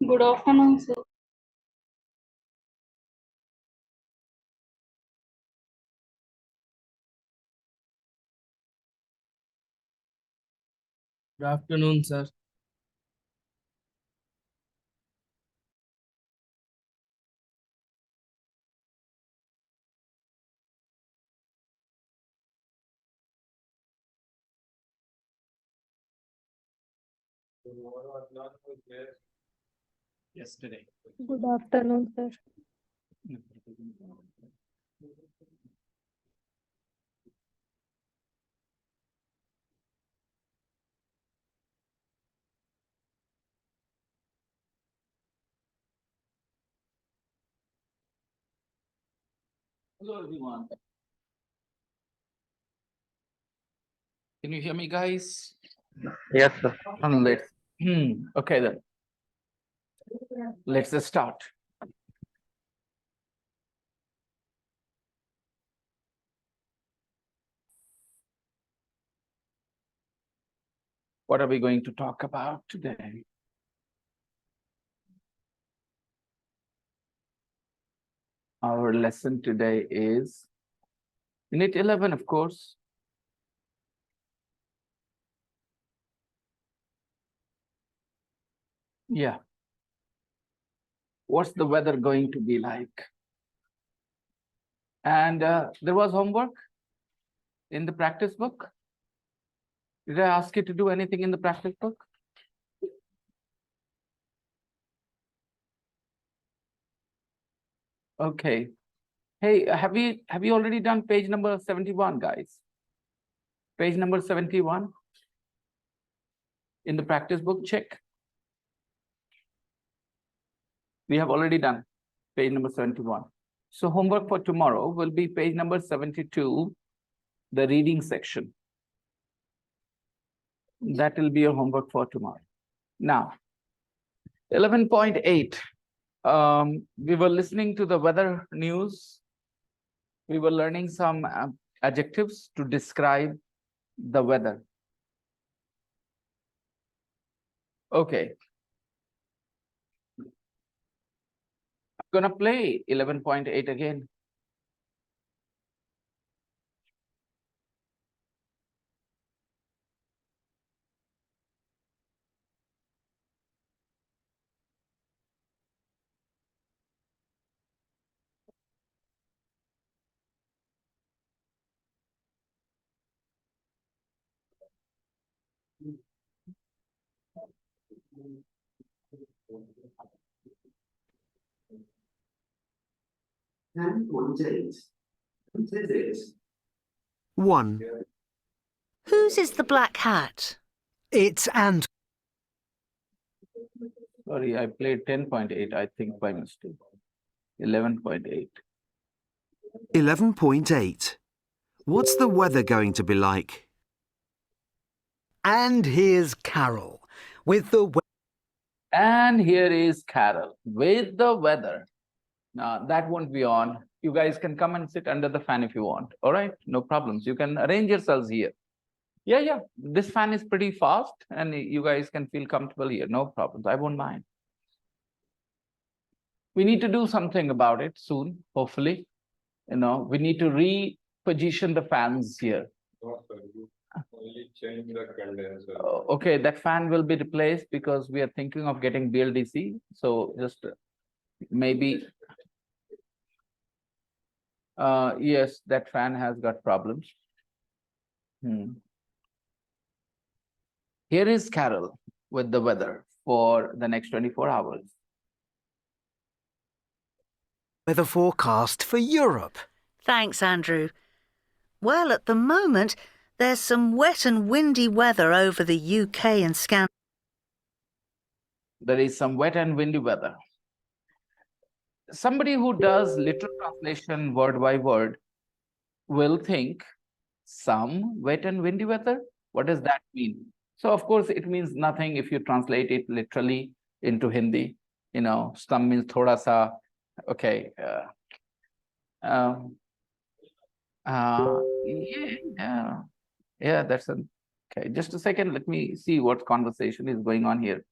Good afternoon, sir. Good afternoon, sir. Yesterday. Good afternoon, sir. Hello, everyone. Can you hear me, guys? Yes, sir. Let's. Okay, then. Let's just start. What are we going to talk about today? Our lesson today is Unit 11, of course. Yeah. What's the weather going to be like? And there was homework in the practice book. Did I ask you to do anything in the practice book? Okay. Hey, have you already done page number 71, guys? Page number 71 in the practice book, check. We have already done page number 71. So homework for tomorrow will be page number 72, the reading section. That will be your homework for tomorrow. Now, 11.8. We were listening to the weather news. We were learning some adjectives to describe the weather. Okay. I'm gonna play 11.8 again. Whose is it? 1. Whose is the black hat? It's and. Sorry, I played 10.8, I think, by mistake. 11.8. 11.8. What's the weather going to be like? And here's Carol with the And here is Carol with the weather. Now, that won't be on. You guys can come and sit under the fan if you want. All right, no problems. You can arrange yourselves here. Yeah. This fan is pretty fast and you guys can feel comfortable here. No problems. I won't mind. We need to do something about it soon, hopefully. You know, we need to reposition the fans here. Only change the condenser. Okay, that fan will be replaced because we are thinking of getting BLDC. So just maybe. Yes, that fan has got problems. Here is Carol with the weather for the next 24 hours. weather forecast for Europe. Thanks, Andrew. Well, at the moment, there's some wet and windy weather over the UK and Scandinavia. There is some wet and windy weather. Somebody who does literal translation word by word will think some wet and windy weather. What does that mean? So, of course, it means nothing if you translate it literally into Hindi. You know, some means thoda sa. Okay. Yeah, that's a, okay. Just a second. Let me see what conversation is going on here.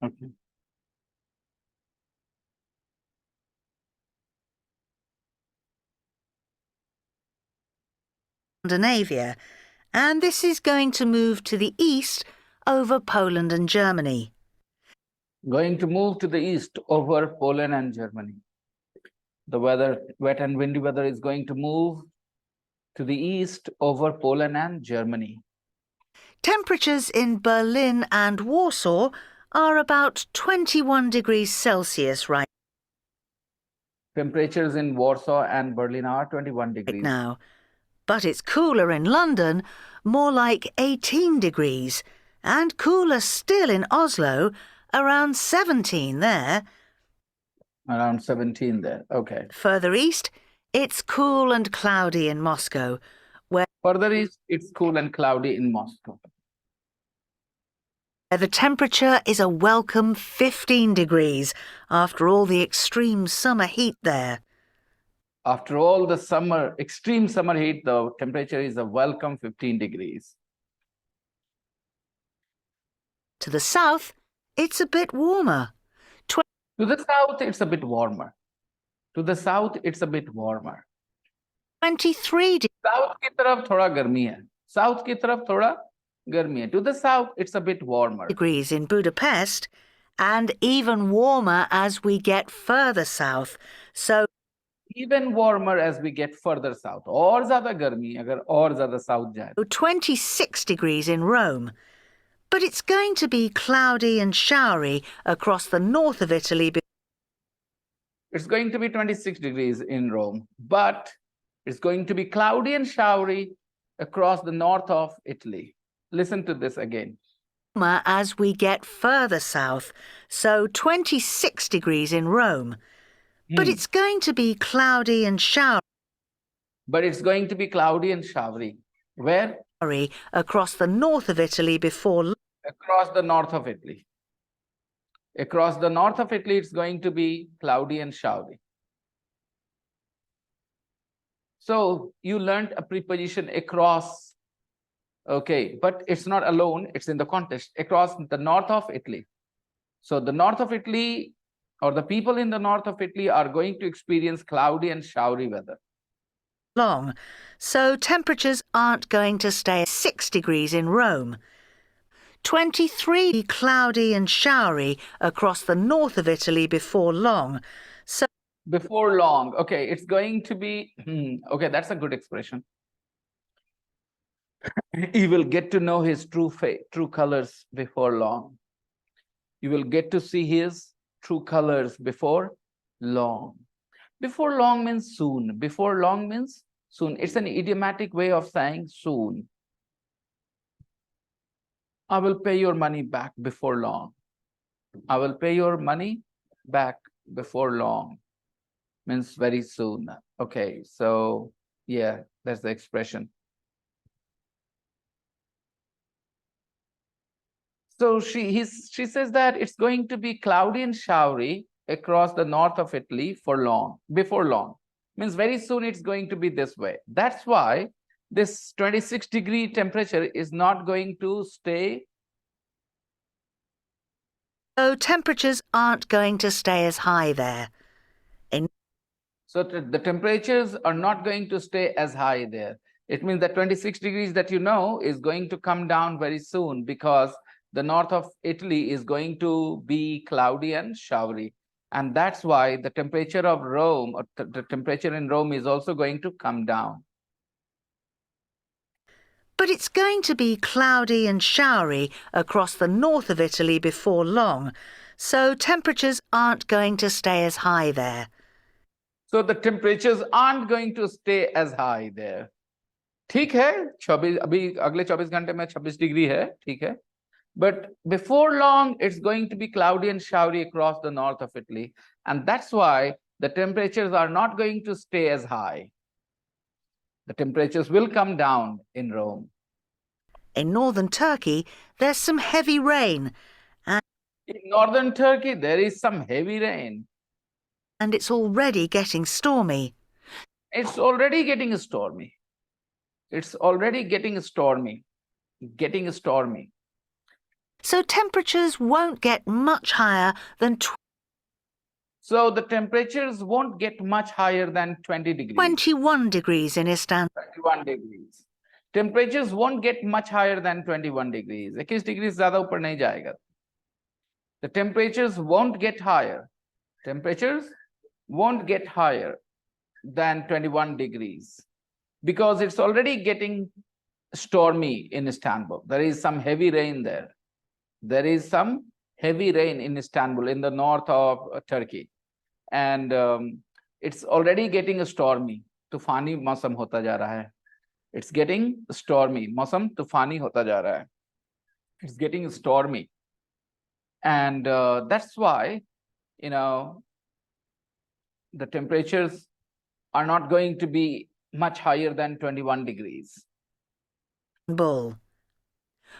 Okay. Scandinavia, and this is going to move to the east over Poland and Germany. Going to move to the east over Poland and Germany. The weather, wet and windy weather, is going to move to the east over Poland and Germany. Temperatures in Berlin and Warsaw are about 21 degrees Celsius right Temperatures in Warsaw and Berlin are 21 degrees. now, but it's cooler in London, more like 18 degrees, and cooler still in Oslo, around 17 there. Around 17 there. Okay. Further east, it's cool and cloudy in Moscow, where Further east, it's cool and cloudy in Moscow. the temperature is a welcome 15 degrees after all the extreme summer heat there. After all the summer, extreme summer heat, the temperature is a welcome 15 degrees. To the south, it's a bit warmer. To the south, it's a bit warmer. To the south, it's a bit warmer. 23 South की तरफ थोड़ा गर्मी है. South की तरफ थोड़ा गर्मी है. To the south, it's a bit warmer. degrees in Budapest, and even warmer as we get further south. So Even warmer as we get further south. और ज़्यादा गर्मी अगर और ज़्यादा south जाए. 26 degrees in Rome. But it's going to be cloudy and showery across the north of Italy. It's going to be 26 degrees in Rome, but it's going to be cloudy and showery across the north of Italy. Listen to this again. Warmer as we get further south. So 26 degrees in Rome. But it's going to be cloudy and showery. But it's going to be cloudy and showery. Where? Across the north of Italy before Across the north of Italy. Across the north of Italy, it's going to be cloudy and showery. So you learned a preposition across. Okay, but it's not alone. It's in the context. Across the north of Italy. So the north of Italy, or the people in the north of Italy, are going to experience cloudy and showery weather. long. So temperatures aren't going to stay at 6 degrees in Rome. 23 cloudy and showery across the north of Italy before long. So Before long. Okay, it's going to be, okay, that's a good expression. You will get to know his true colors before long. You will get to see his true colors before long. Before long means soon. Before long means soon. It's an idiomatic way of saying soon. I will pay your money back before long. I will pay your money back before long. Means very soon. Okay, so yeah, that's the expression. So she says that it's going to be cloudy and showery across the north of Italy for long, before long. Means very soon it's going to be this way. That's why this 26-degree temperature is not going to stay. So temperatures aren't going to stay as high there. So the temperatures are not going to stay as high there. It means that 26 degrees that you know is going to come down very soon because the north of Italy is going to be cloudy and showery. And that's why the temperature of Rome, or the temperature in Rome, is also going to come down. But it's going to be cloudy and showery across the north of Italy before long. So temperatures aren't going to stay as high there. So the temperatures aren't going to stay as high there. ठीक है, 24 अभी अगले 24 घंटे में 26 degree है, ठीक है. But before long, it's going to be cloudy and showery across the north of Italy. And that's why the temperatures are not going to stay as high. The temperatures will come down in Rome. In northern Turkey, there's some heavy rain, In northern Turkey, there is some heavy rain. and it's already getting stormy. It's already getting stormy. It's already getting stormy. Getting stormy. So temperatures won't get much higher than So the temperatures won't get much higher than 20 degrees. 21 degrees in Istanbul. 21 degrees. Temperatures won't get much higher than 21 degrees. 21 degrees ज़्यादा ऊपर नहीं जाएगा. The temperatures won't get higher. Temperatures won't get higher than 21 degrees because it's already getting stormy in Istanbul. There is some heavy rain there. There is some heavy rain in Istanbul, in the north of Turkey. And it's already getting stormy. तूफानी मौसम होता जा रहा है. It's getting stormy. मौसम तूफानी होता जा रहा है. It's getting stormy. And that's why, you know, the temperatures are not going to be much higher than 21 degrees.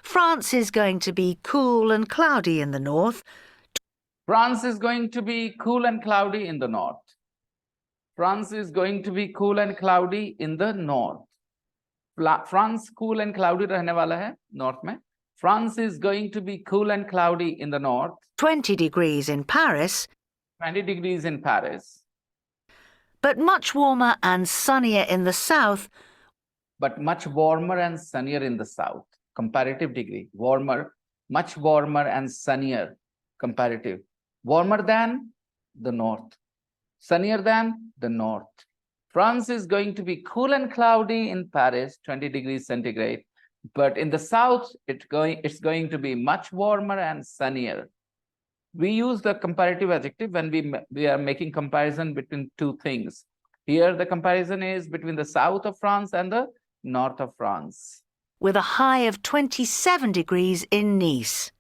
France is going to be cool and cloudy in the north. France is going to be cool and cloudy in the north. France is going to be cool and cloudy in the north. France cool and cloudy रहने वाला है north में. France is going to be cool and cloudy in the north. 20 degrees in Paris. 20 degrees in Paris. But much warmer and sunnier in the south. But much warmer and sunnier in the south. Comparative degree. Warmer, much warmer and sunnier. Comparative. Warmer than the north. Sunnier than the north. France is going to be cool and cloudy in Paris, 20 degrees centigrade. But in the south, it's going to be much warmer and sunnier. We use the comparative adjective when we are making comparison between two things. Here, the comparison is between the south of France and the north of France. With a high of 27 degrees in Nice.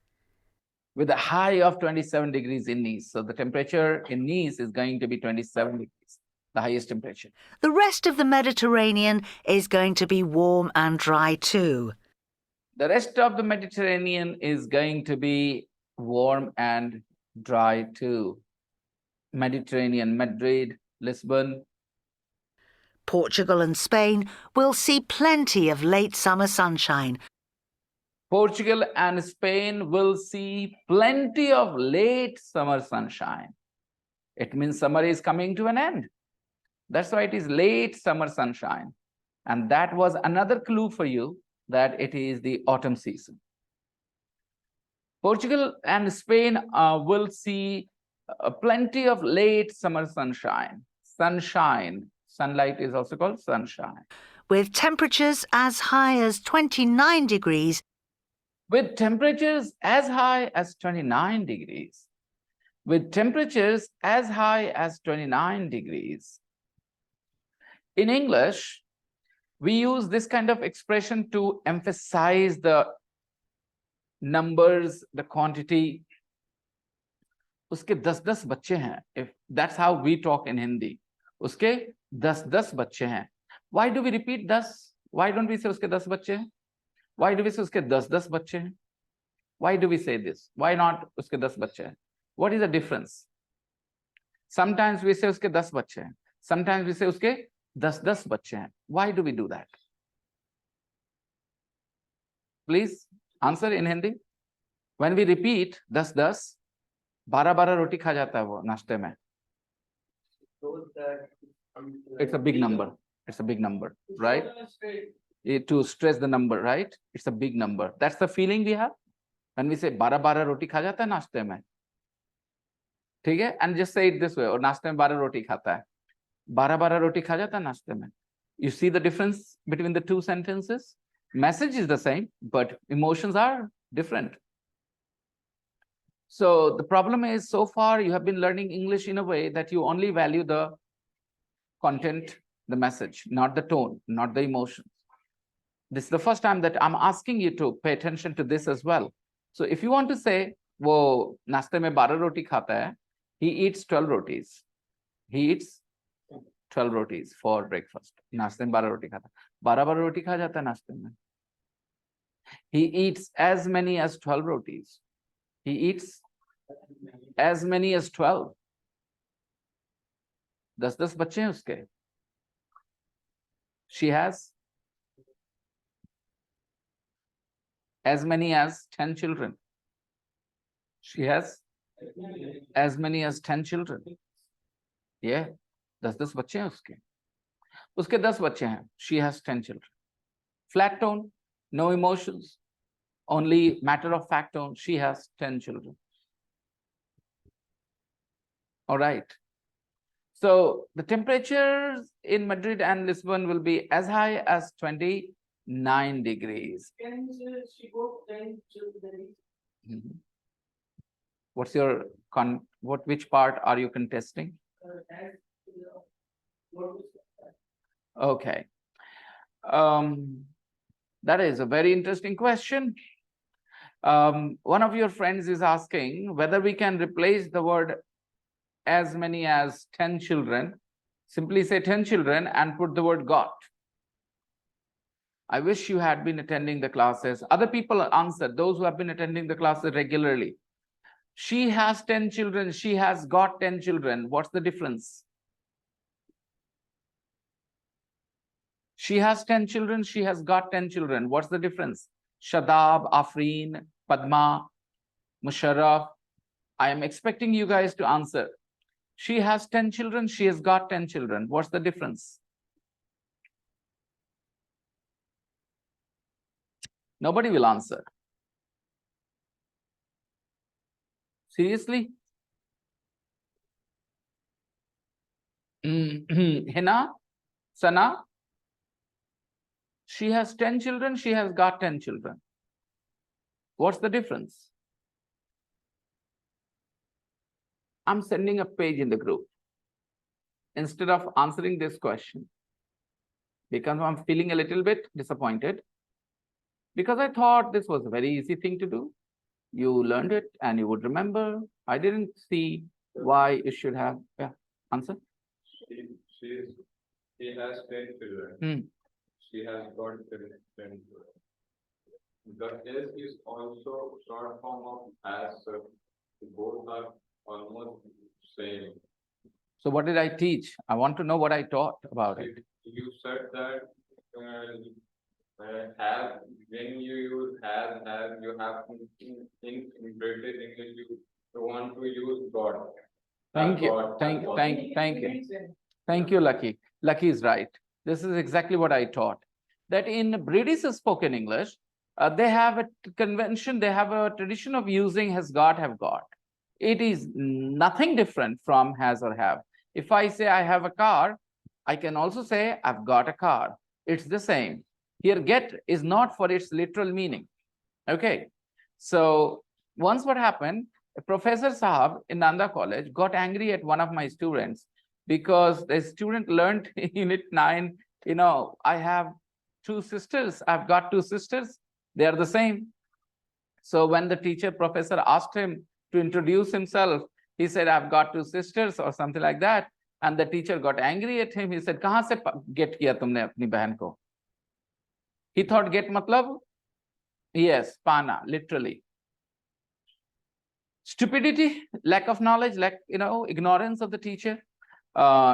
With a high of 27 degrees in Nice. So the temperature in Nice is going to be 27 degrees, the highest temperature. The rest of the Mediterranean is going to be warm and dry too. The rest of the Mediterranean is going to be warm and dry too. Mediterranean, Madrid, Lisbon. Portugal and Spain will see plenty of late summer sunshine. Portugal and Spain will see plenty of late summer sunshine. It means summer is coming to an end. That's why it is late summer sunshine. And that was another clue for you that it is the autumn season. Portugal and Spain will see plenty of late summer sunshine. Sunlight is also called sunshine. With temperatures as high as 29 degrees. With temperatures as high as 29 degrees. With temperatures as high as 29 degrees. In English, we use this kind of expression to emphasize the numbers, the quantity. उसके 10-10 बच्चे हैं. If that's how we talk in Hindi. उसके 10-10 बच्चे हैं. Why do we repeat 10? Why don't we say उसके 10 बच्चे हैं? Why do we say उसके 10-10 बच्चे हैं? Why do we say this? Why not उसके 10 बच्चे हैं? What is the difference? Sometimes we say उसके 10 बच्चे हैं. Sometimes we say उसके 10-10 बच्चे हैं. Why do we do that? Please answer in Hindi. When we repeat 10-10, 12-12 रोटी खा जाता है वो नाश्ते में. It's a big number. It's a big number, right? To stress the number, right? It's a big number. That's the feeling we have when we say 12-12 रोटी खा जाता है नाश्ते में. ठीक है? And just say it this way. और नाश्ते में 12 रोटी खाता है. 12-12 रोटी खा जाता है नाश्ते में. You see the difference between the two sentences? Message is the same, but emotions are different. So the problem is, so far you have been learning English in a way that you only value the content, the message, not the tone, not the emotions. This is the first time that I'm asking you to pay attention to this as well. So if you want to say, wo नाश्ते में 12 रोटी खाता है, he eats 12 rotis. He eats 12 rotis for breakfast. नाश्ते में 12 रोटी खाता है. 12 रोटी खा जाता है नाश्ते में. He eats as many as 12 rotis. He eats as many as 12. 10 बच्चे हैं उसके. She has as many as 10 children. She has as many as 10 children. Yeah, 10 बच्चे हैं उसके. उसके 10 बच्चे हैं. She has 10 children. Flat tone, no emotions, only matter of fact tone. She has 10 children. All right. So the temperatures in Madrid and Lisbon will be as high as 29 degrees. Can she go 10 children? Mhm. What's your which part are you contesting? As, what was that? Okay. That is a very interesting question. One of your friends is asking whether we can replace the word as many as 10 children, simply say 10 children and put the word got. I wish you had been attending the classes. Other people answered, those who have been attending the classes regularly. She has 10 children, she has got 10 children. What's the difference? She has 10 children, she has got 10 children. What's the difference? Shadab, Afreen, Padma, Musharraf. I am expecting you guys to answer. She has 10 children, she has got 10 children. What's the difference? Nobody will answer. Seriously? Hina? Sana? She has 10 children, she has got 10 children. What's the difference? I'm sending a page in the group. Instead of answering this question, because I'm feeling a little bit disappointed, because I thought this was a very easy thing to do. You learned it and you would remember. I didn't see why you should have. Yeah, answer. She has 10 children. Hmm. She has got 10 children. The S is also short form of as. Both are almost same. So what did I teach? I want to know what I taught about it. You said that have, when you use has, you have to in British English you want to use got. Thank you. Got, Thank you. Makes sense. Thank you, Lucky. Lucky is right. This is exactly what I taught. That in British spoken English, they have a convention, they have a tradition of using has got, have got. It is nothing different from has or have. If I say I have a car, I can also say I've got a car. It's the same. Here, get is not for its literal meaning. Okay. So once what happened, Professor Sahab in Nanda College got angry at one of my students because the student learned in Unit 9, I have 2 sisters. I've got 2 sisters. They are the same. So when the teacher professor asked him to introduce himself, he said, I've got 2 sisters or something like that. And the teacher got angry at him. He said, kahan se get kiya tumne apni bahan ko? He thought get matlab? Yes, pana, literally. Stupidity, lack of knowledge, ignorance of the teacher.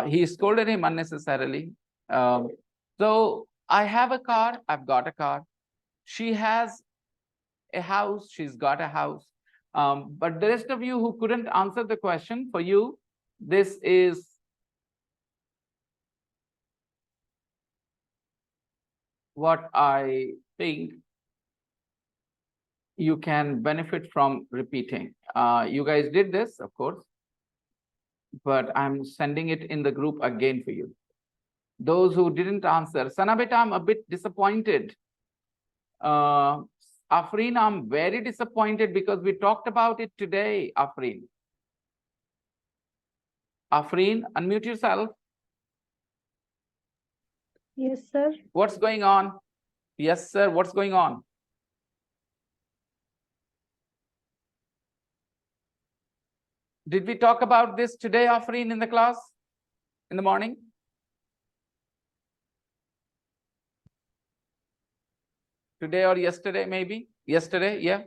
He scolded him unnecessarily. So I have a car, I've got a car. She has a house, she's got a house. But the rest of you who couldn't answer the question, for you, this is what I think you can benefit from repeating. You guys did this, of course, but I'm sending it in the group again for you. Those who didn't answer, Sana beta, I'm a bit disappointed. Afreen, I'm very disappointed because we talked about it today, Afreen. Afreen, unmute yourself. Yes, sir. What's going on? Yes, sir. What's going on? Did we talk about this today, Afreen, in the class? In the morning? Today or yesterday, maybe? Yesterday, yeah?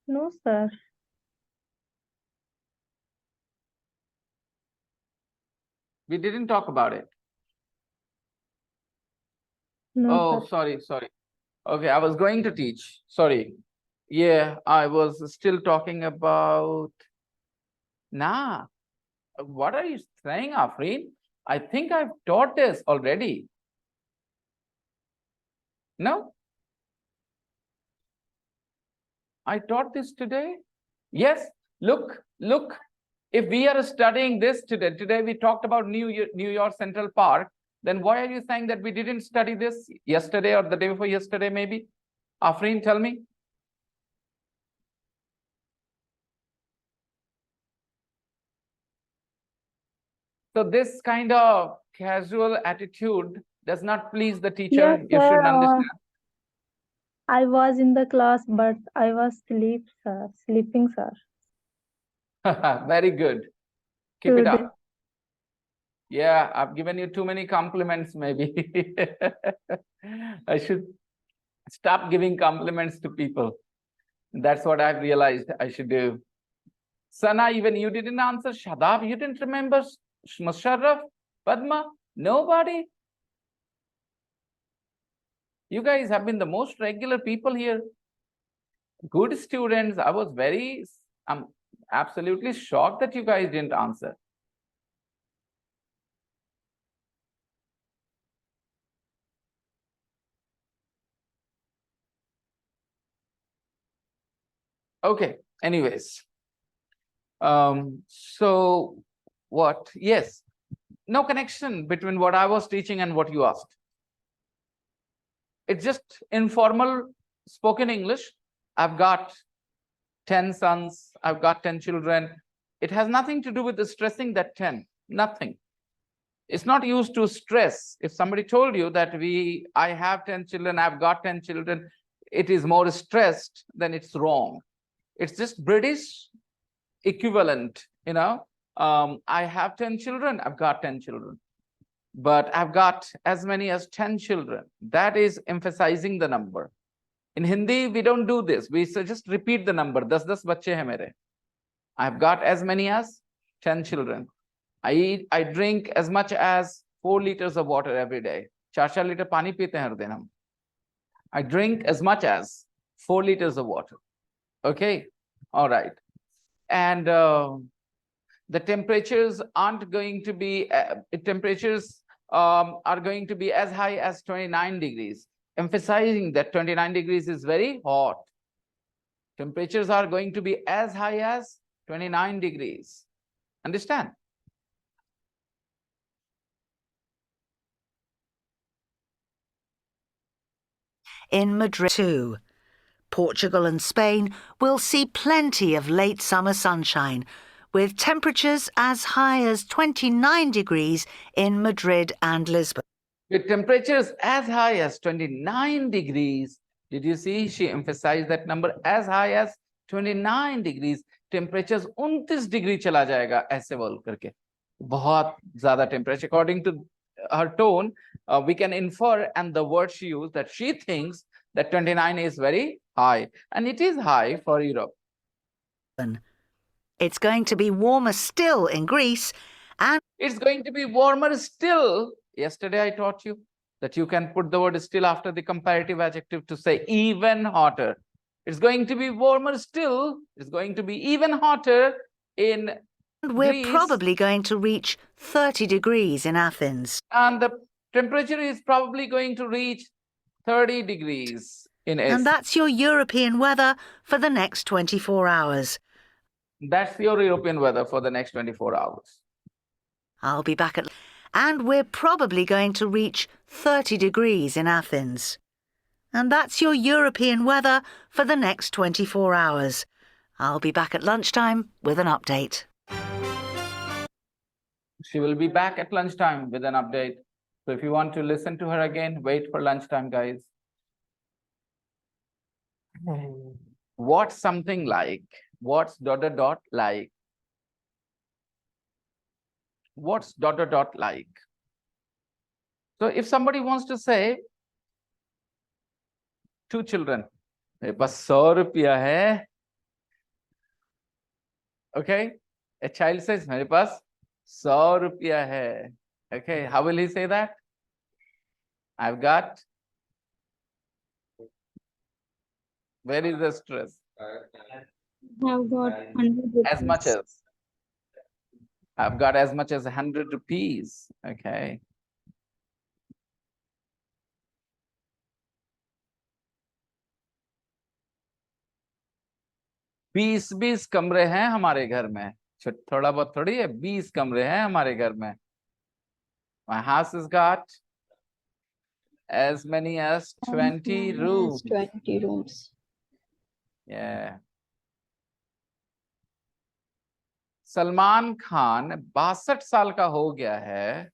No, sir. We didn't talk about it. No, Oh, sir. sorry. Okay, I was going to teach. Sorry. Yeah, I was still talking about. Nah, what are you saying, Afreen? I think I've taught this already. No? I taught this today? Yes, look. If we are studying this today we talked about New York Central Park, then why are you saying that we didn't study this yesterday or the day before yesterday maybe? Afreen, tell me. So this kind of casual attitude does not please the teacher. Yes, You sir. should understand. I was in the class, but I was sleeping, sir. Very good. Keep it Today. up. Yeah, I've given you too many compliments, maybe. I should stop giving compliments to people. That's what I've realized I should do. Sana, even you didn't answer. Shadab, you didn't remember. Musharraf, Padma, nobody. You guys have been the most regular people here. Good students. I'm absolutely shocked that you guys didn't answer. Okay, anyways. So what? Yes, no connection between what I was teaching and what you asked. It's just informal spoken English. I've got 10 sons, I've got 10 children. It has nothing to do with the stressing that 10, nothing. It's not used to stress. If somebody told you that I have 10 children, I've got 10 children, it is more stressed, then it's wrong. It's just British equivalent, you know. I have 10 children, I've got 10 children. But I've got as many as 10 children. That is emphasizing the number. In Hindi, we don't do this. We just repeat the number. 10 bache hai mere. I've got as many as 10 children. I drink as much as 4 liters of water every day. 4 liter pani peete hain har din hum. I drink as much as 4 liters of water. Okay, all right. And the temperatures aren't going to be, are going to be as high as 29 degrees, emphasizing that 29 degrees is very hot. Temperatures are going to be as high as 29 degrees. Understand? In Madrid too. Portugal and Spain will see plenty of late summer sunshine, with temperatures as high as 29 degrees in Madrid and Lisbon. With temperatures as high as 29 degrees, did you see? She emphasized that number, as high as 29 degrees. Temperatures 29 degree chala jayega, aise bol karke. Bahut zyada temperature. According to her tone, we can infer, and the word she used, that she thinks that 29 is very high, and it is high for Europe. It's going to be warmer still in Greece, and it's going to be warmer still. Yesterday I taught you that you can put the word still after the comparative adjective to say even hotter. It's going to be warmer still. It's going to be even hotter in we're Greece. Probably going to reach 30 degrees in Athens. And the temperature is probably going to reach 30 degrees in And that's your European weather for the next 24 hours. That's your European weather for the next 24 hours. I'll be back at... And we're probably going to reach 30 degrees in Athens. And that's your European weather for the next 24 hours. I'll be back at lunchtime with an update. She will be back at lunchtime with an update. So if you want to listen to her again, wait for lunchtime, guys. What's something like? What's ... like? What's ... like? So if somebody wants to say, two children, मेरे पास 100 रुपया है. Okay, a child says, मेरे पास 100 रुपया है. Okay, how will he say that? I've got. Where is the stress? Have got 100 As much rupees. as. I've got as much as 100 rupees. Okay. बीस कमरे हैं हमारे घर में. थोड़ा बहुत थोड़ी है. 20 कमरे हैं हमारे घर में. My house has got as many as 20 rooms. 20 rooms. Yeah. Salman Khan 62 साल का हो गया है.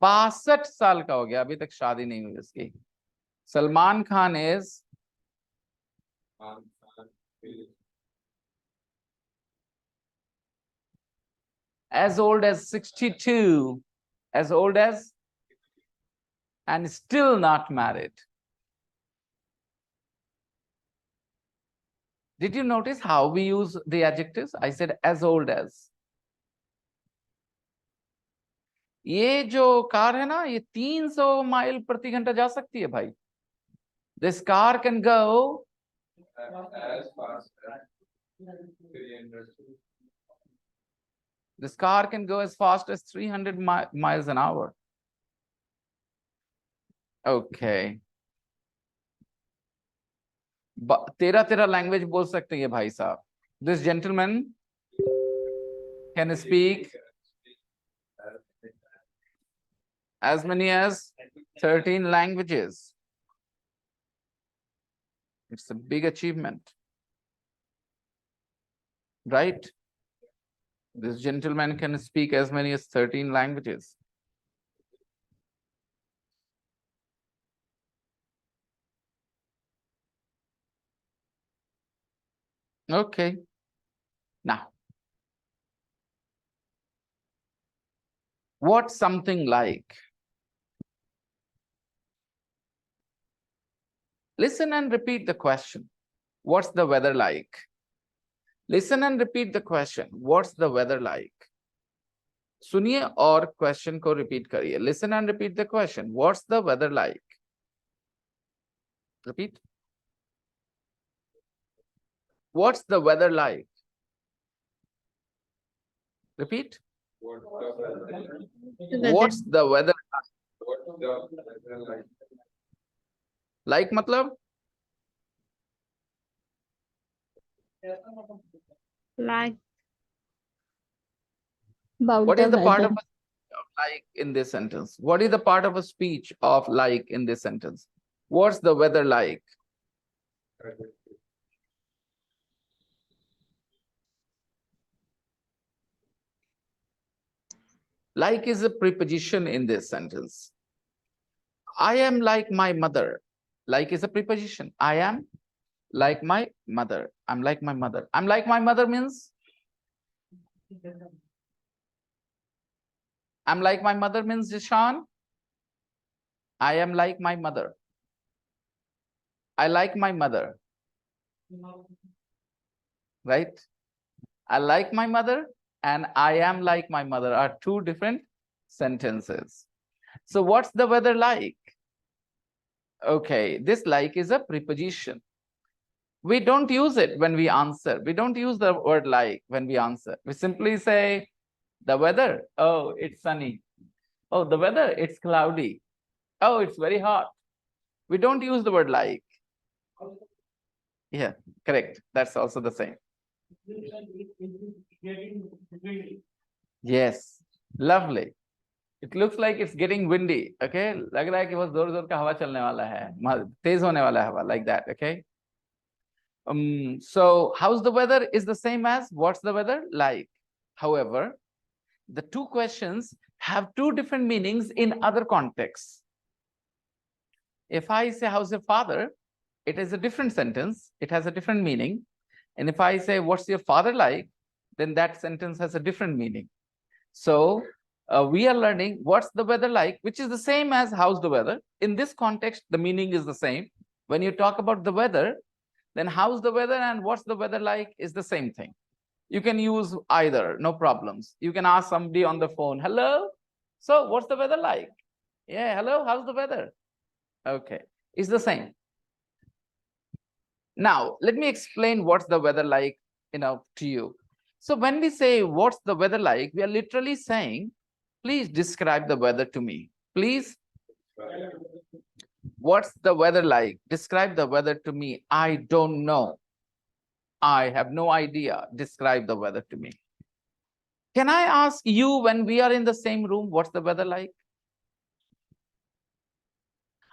62 साल का हो गया, अभी तक शादी नहीं हुई उसकी. Salman Khan is as old as 62, as old as, and still not married. Did you notice how we use the adjectives? I said as old as. ये जो कार है ना, ये 300 माइल प्रति घंटा जा सकती है भाई. This car can go as fast as 300. This car can go as fast as 300 miles an hour. Okay. तेरा लैंग्वेज बोल सकते हैं भाई साहब. This gentleman can speak as many as 13 languages. It's a big achievement, right? This gentleman can speak as many as 13 languages. Okay. Now, what's something like? Listen and repeat the question. What's the weather like? Listen and repeat the question. What's the weather like? सुनिए और question को repeat करिए. Listen and repeat the question. What's the weather like? Repeat. What's the weather like? Repeat. What's the weather like? Like मतलब? Like about What is the part weather. of like in this sentence? What is the part of a speech of like in this sentence? What's the weather like? Like is a preposition in this sentence. I am like my mother. Like is a preposition. I am like my mother. I'm like my mother. I'm like my mother means? I'm like my mother means, Jishan? I am like my mother. I like my mother. Right? I like my mother and I am like my mother are two different sentences. So what's the weather like? Okay, this like is a preposition. We don't use it when we answer. We don't use the word like when we answer. We simply say, the weather, oh, it's sunny. Oh, the weather, it's cloudy. Oh, it's very hot. We don't use the word like. Yeah, correct. That's also the same. Yes, lovely. It looks like it's getting windy. Okay, लग रहा है कि बहुत जोर जोर का हवा चलने वाला है, तेज होने वाला है हवा, like that. Okay. So how's the weather is the same as what's the weather like. However, the two questions have two different meanings in other contexts. If I say how's your father, it is a different sentence. It has a different meaning. And if I say what's your father like, then that sentence has a different meaning. So we are learning what's the weather like, which is the same as how's the weather. In this context, the meaning is the same. When you talk about the weather, then how's the weather and what's the weather like is the same thing. You can use either, no problems. You can ask somebody on the phone, hello, so what's the weather like? Yeah, hello, how's the weather? Okay, it's the same. Now, let me explain what's the weather like, to you. So when we say what's the weather like, we are literally saying, please describe the weather to me. Please, what's the weather like? Describe the weather to me. I don't know. I have no idea. Describe the weather to me. Can I ask you, when we are in the same room, what's the weather like?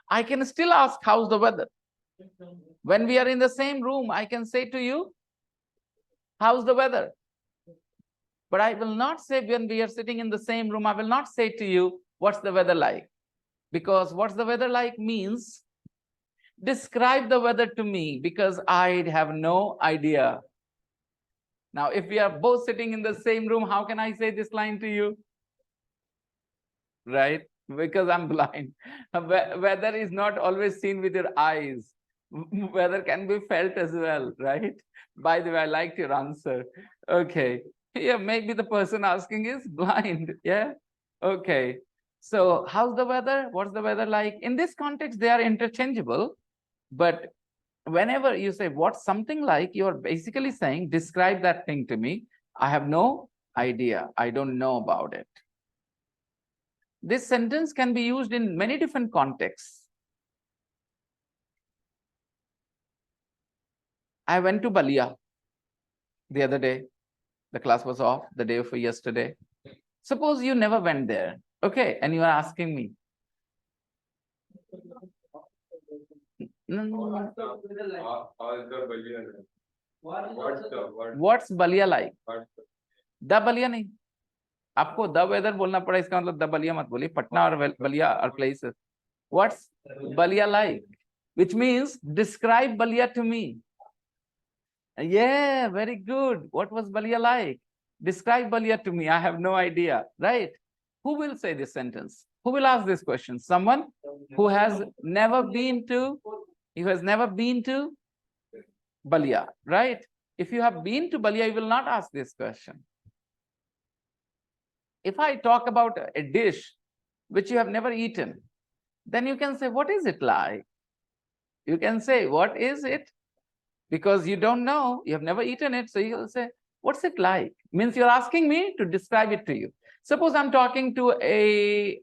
I can still ask, how's the weather? When we are in the same room, I can say to you, how's the weather? But I will not say, when we are sitting in the same room, I will not say to you, what's the weather like? Because what's the weather like means, describe the weather to me, because I have no idea. Now, if we are both sitting in the same room, how can I say this line to you? Right? Because I'm blind. Weather is not always seen with your eyes. Weather can be felt as well, right? By the way, I liked your answer. Okay. Yeah, maybe the person asking is blind. Yeah. Okay. So how's the weather? What's the weather like? In this context, they are interchangeable. But whenever you say what's something like, you're basically saying, describe that thing to me. I have no idea. I don't know about it. This sentence can be used in many different contexts. I went to Balia the other day. The class was off the day before yesterday. Suppose you never went there, okay? And you are asking me. No. What's Balia like? The Balia नहीं. आपको the weather बोलना पड़ा, इसका मतलब the Balia मत बोलिए. Patna or Balia are places. What's Balia like? Which means describe Balia to me. Yeah, very good. What was Balia like? Describe Balia to me. I have no idea, right? Who will say this sentence? Who will ask this question? Someone who has never been to, Balia, right? If you have been to Balia, you will not ask this question. If I talk about a dish which you have never eaten, then you can say, what is it like? You can say, what is it? Because you don't know, you have never eaten it. So you'll say, what's it like? Means you're asking me to describe it to you. Suppose I'm talking to a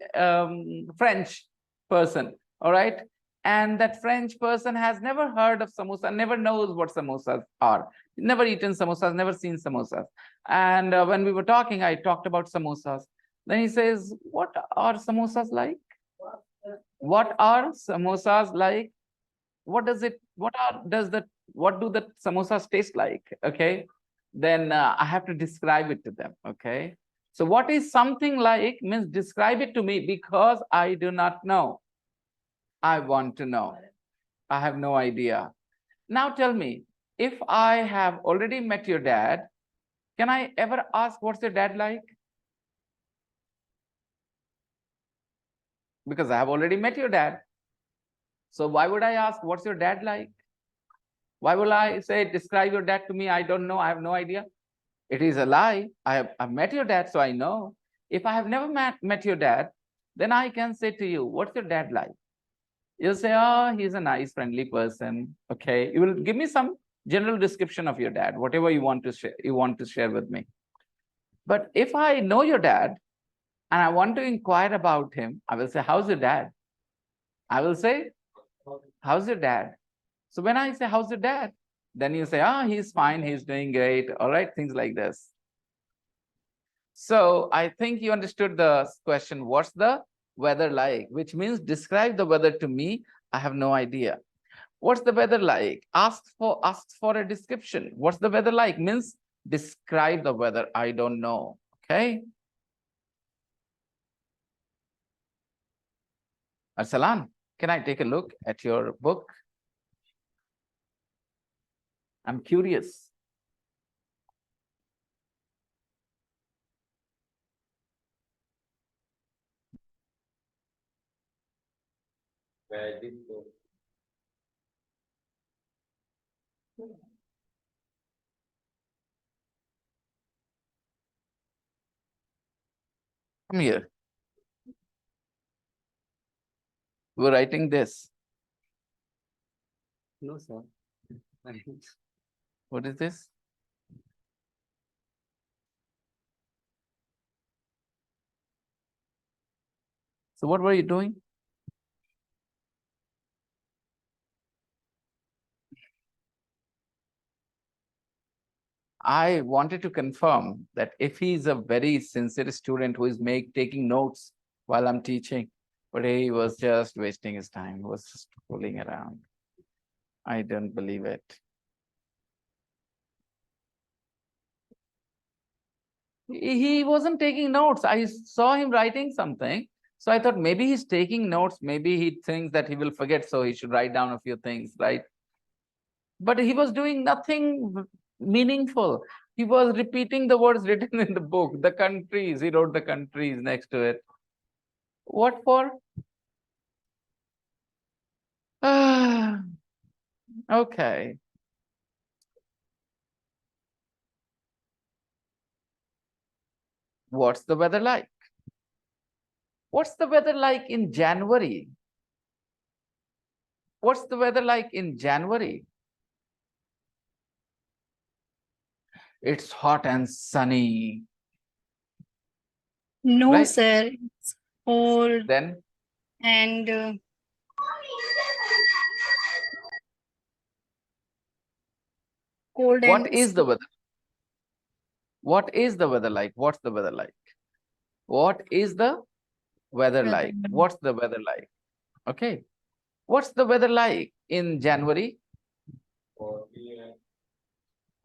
French person, all right? And that French person has never heard of samosa, never knows what samosas are, never eaten samosas, never seen samosas. And when we were talking, I talked about samosas. Then he says, what are samosas like? What are samosas like? What do the samosas taste like? Okay, then I have to describe it to them. Okay, so what is something like means describe it to me, because I do not know. I want to know. I have no idea. Now tell me, if I have already met your dad, can I ever ask what's your dad like? Because I have already met your dad. So why would I ask what's your dad like? Why will I say, describe your dad to me? I don't know. I have no idea. It is a lie. I've met your dad, so I know. If I have never met your dad, then I can say to you, what's your dad like? You'll say, oh, he's a nice, friendly person. Okay. You will give me some general description of your dad, whatever you want to share with me. But if I know your dad and I want to inquire about him, I will say, how's your dad? I will say, how's your dad? So when I say, how's your dad? Then you say, he's fine, he's doing great. All right, things like this. So I think you understood the question. What's the weather like? Which means describe the weather to me. I have no idea. What's the weather like? Asks for a description. What's the weather like? Means describe the weather. I don't know. Okay. Arsalan, can I take a look at your book? I'm curious. Very good. Come here. We're writing this. No, sir. What is this? So what were you doing? I wanted to confirm that if he's a very sincere student who is taking notes while I'm teaching, but he was just wasting his time, he was just fooling around. I don't believe it. He wasn't taking notes. I saw him writing something. So I thought maybe he's taking notes. Maybe he thinks that he will forget, so he should write down a few things, right? But he was doing nothing meaningful. He was repeating the words written in the book, the countries. He wrote the countries next to it. What for? Okay. What's the weather like? What's the weather like in January? What's the weather like in January? It's hot and sunny. No, Right. sir. It's cold Then and cold what and is the weather? What is the weather like? What's the weather like? What is the weather weather. like? What's the weather like? Okay. What's the weather like in January? Foggy and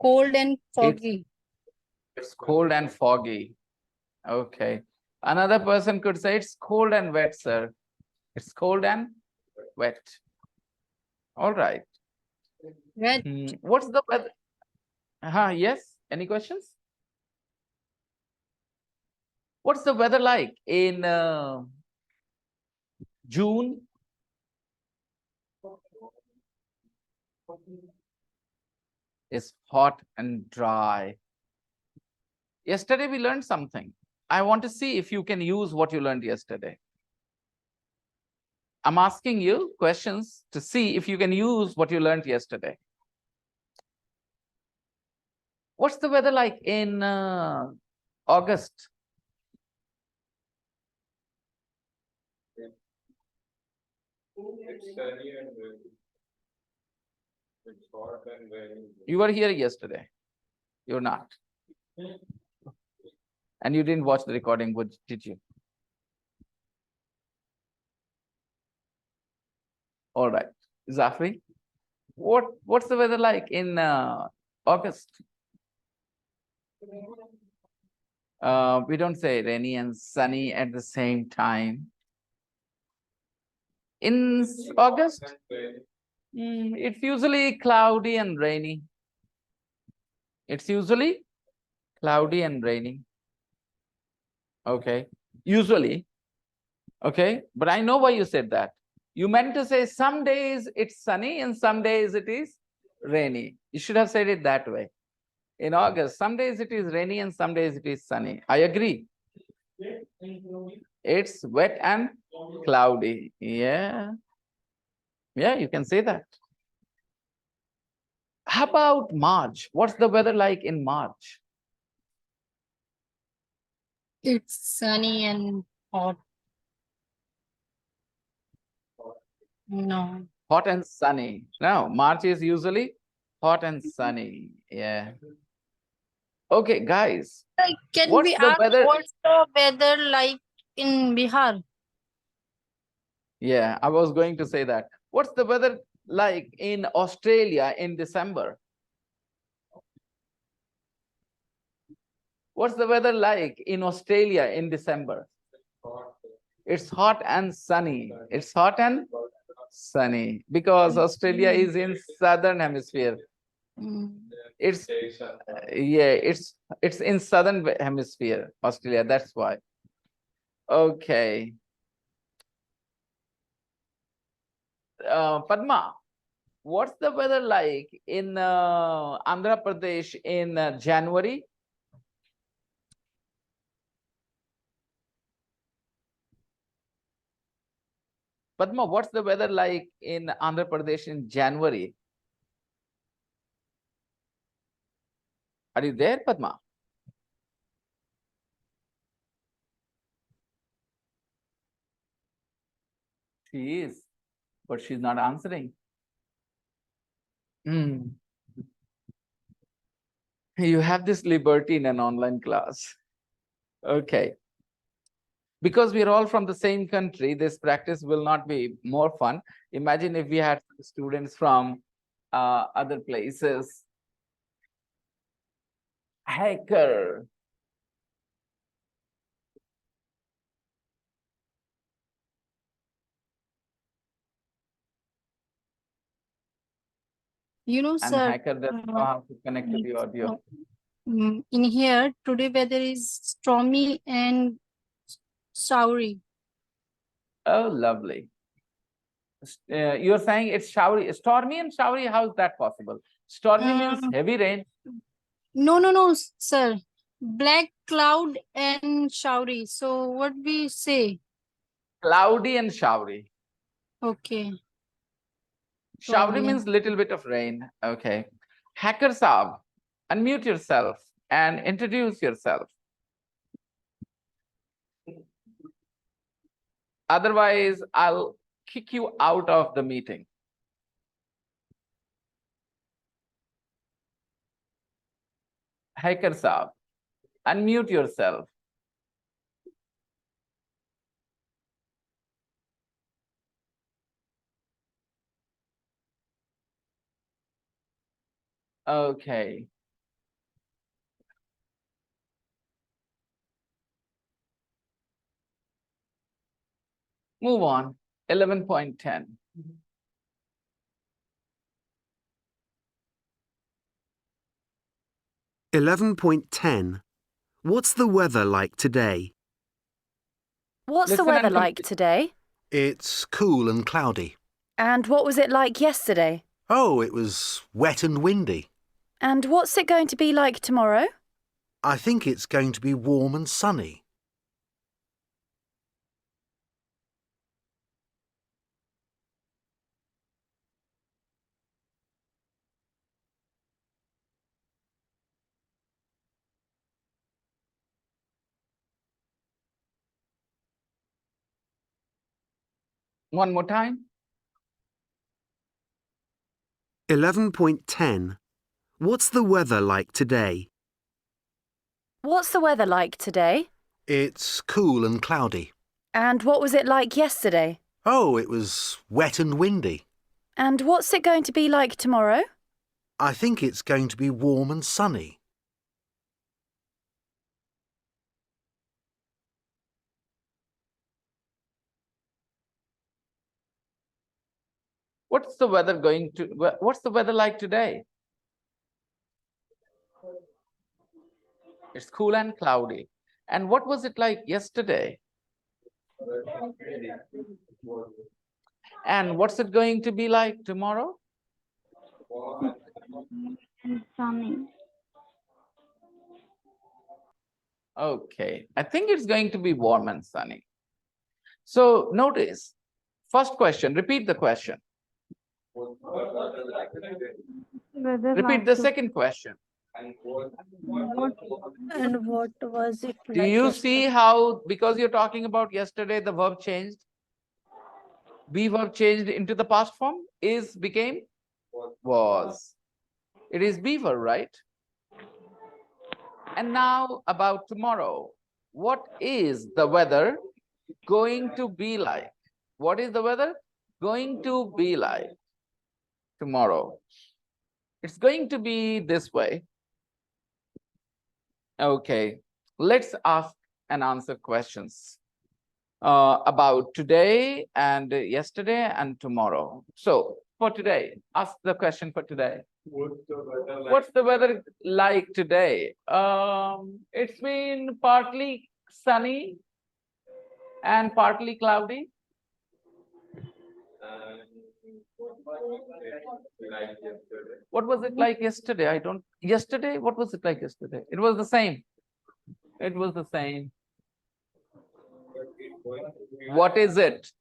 Cold and foggy. It's cold and foggy. Okay. Another person could say it's cold and wet, sir. It's cold and wet. All right. Wet. What's the weather? Yes. Any questions? What's the weather like in June? It's hot and dry. Yesterday we learned something. I want to see if you can use what you learned yesterday. I'm asking you questions to see if you can use what you learned yesterday. What's the weather like in August? it's sunny and rainy. It's hot and rainy. You were here yesterday. You're not. And you didn't watch the recording, did you? All right. Zafri, what's the weather like in August? We don't say rainy and sunny at the same time. In August, And rainy. it's usually cloudy and rainy. It's usually cloudy and rainy. Okay. Usually. Okay. But I know why you said that. You meant to say some days it's sunny and some days it is rainy. You should have said it that way. In August, some days it is rainy and some days it is sunny. I agree. It's wet and cloudy. Yeah. Yeah, you can say that. How about March? What's the weather like in March? It's sunny and hot. No. Hot and sunny. No, March is usually hot and sunny. Yeah. Okay, guys, Can what's we the ask weather? what's the weather like in Bihar? Yeah, I was going to say that. What's the weather like in Australia in December? What's the weather like in Australia in December? It's hot and sunny. It's hot and sunny because Australia is in southern hemisphere. Mm. It's yeah, it's in southern hemisphere, Australia. That's why. Okay. Padma, what's the weather like in Andhra Pradesh in January? Padma, what's the weather like in Andhra Pradesh in January? Are you there, Padma? She is, but she's not answering. Hmm. You have this liberty in an online class. Okay. Because we're all from the same country, this practice will not be more fun. Imagine if we had students from other places. Hacker. You know, And sir, hacker doesn't know how to connect to the audio. in here today weather is stormy and showery. Oh, lovely. You're saying it's showery, stormy and showery. How is that possible? Stormy means Mm, heavy rain. no, sir. Black cloud and showery. So what we say? Cloudy and showery. Okay. Showery Probably. means little bit of rain. Okay. Hacker Saab, unmute yourself and introduce yourself. Otherwise, I'll kick you out of the meeting. Hacker Saab, unmute yourself. Okay. Move on. 11.10. 11.10. What's the weather like today? What's the Listen weather and like complete. today? It's cool and cloudy. And what was it like yesterday? Oh, it was wet and windy. And what's it going to be like tomorrow? I think it's going to be warm and sunny. One more time. 11.10. What's the weather like today? What's the weather like today? It's cool and cloudy. And what was it like yesterday? Oh, it was wet and windy. And what's it going to be like tomorrow? I think it's going to be warm and sunny. What's the weather like today? It's cool and cloudy. And what was it like yesterday? And what's it going to be like tomorrow? Sunny. Okay, I think it's going to be warm and sunny. So notice, first question, repeat the question. Repeat the second question. And what was it Do you see how, because you're talking about yesterday, the verb changed? Be verb changed into the past form, is became was. It is be verb, right? And now about tomorrow. What is the weather going to be like? What is the weather going to be like tomorrow? It's going to be this way. Okay, let's ask and answer questions about today and yesterday and tomorrow. So for today, ask the question for today. What's the weather like today? It's been partly sunny and partly cloudy. Like yesterday. What was it like yesterday? Yesterday, what was it like yesterday? It was the same. It was the same. What is it?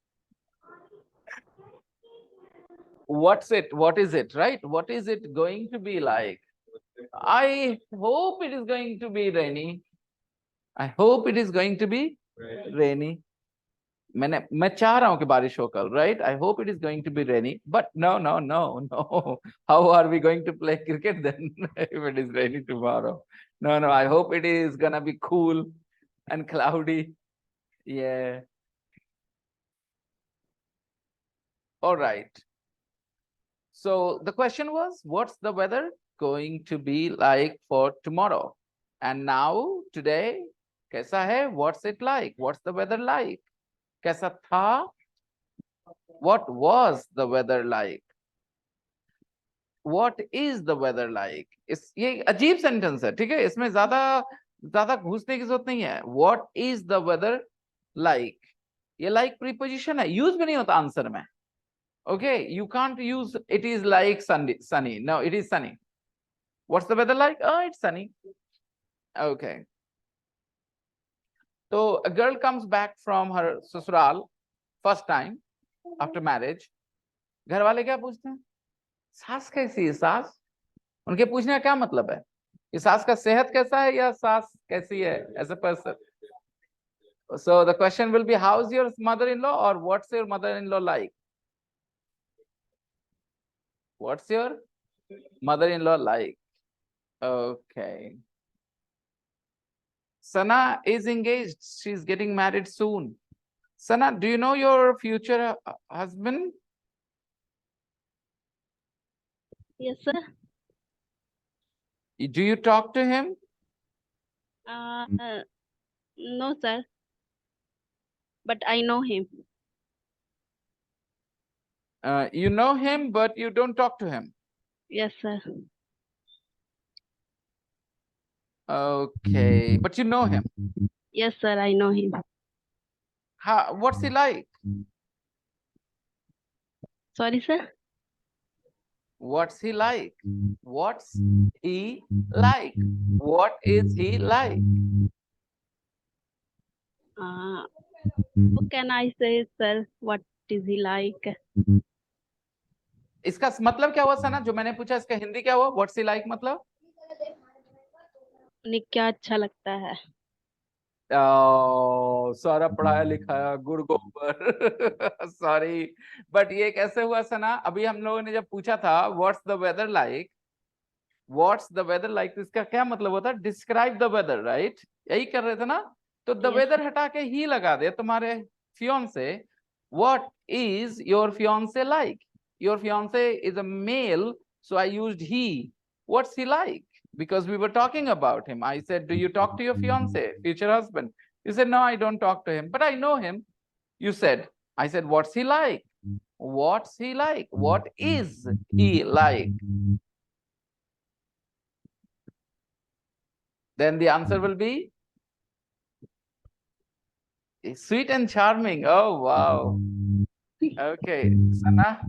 What's it? What is it, right? What is it going to be like? I hope it is going to be rainy. I hope it is going to be rainy. मैं चाह रहा हूं कि बारिश हो कल, right? I hope it is going to be rainy. But no. How are we going to play cricket then if it is rainy tomorrow? No. I hope it is gonna be cool and cloudy. Yeah. All right. So the question was, what's the weather going to be like for tomorrow? And now, today, कैसा है? What's it like? What's the weather like? कैसा था? What was the weather like? What is the weather like? ये अजीब sentence है, ठीक है? इसमें ज्यादा घुसने की जरूरत नहीं है. What is the weather like? ये like preposition है, यूज भी नहीं होता आंसर में. Okay, you can't use it is like sunny. No, it is sunny. What's the weather like? Oh, it's sunny. Okay. So a girl comes back from her ससुराल first time after marriage. घर वाले क्या पूछते हैं? सास कैसी है सास? उनके पूछने का क्या मतलब है? कि सास का सेहत कैसा है या सास कैसी है as a person? So the question will be, how's your mother-in-law, or what's your mother-in-law like? What's your mother-in-law like? Okay. Sana is engaged. She's getting married soon. Sana, do you know your future husband? Yes, sir. Do you talk to him? No, sir. But I know him. You know him, but you don't talk to him. Yes, sir. Okay, but you know him. Yes, sir. I know him. What's he like? Sorry, sir. What's he like? What's he like? What is he like? What can I say, sir? What is he like? इसका मतलब क्या हुआ सना? जो मैंने पूछा इसका हिंदी क्या हुआ? What's he like मतलब? उन्हें क्या अच्छा लगता है? सारा पढ़ाया लिखाया गुड़ गोबर सॉरी, बट ये कैसे हुआ सना? अभी हम लोगों ने जब पूछा था what's the weather like, what's the weather like, तो इसका क्या मतलब होता है? Describe the weather, right? यही कर रहे थे ना? तो द वेदर हटा के ही लगा दे तुम्हारे fiance. What is your fiance like? Your fiance is a male, so I used he. What's he like? Because we were talking about him. I said, do you talk to your fiance, future husband? You said, no, I don't talk to him, but I know him. You said, I said, what's he like? What's he like? What is he like? Then the answer will be sweet and charming. Oh, wow. Okay, Sana,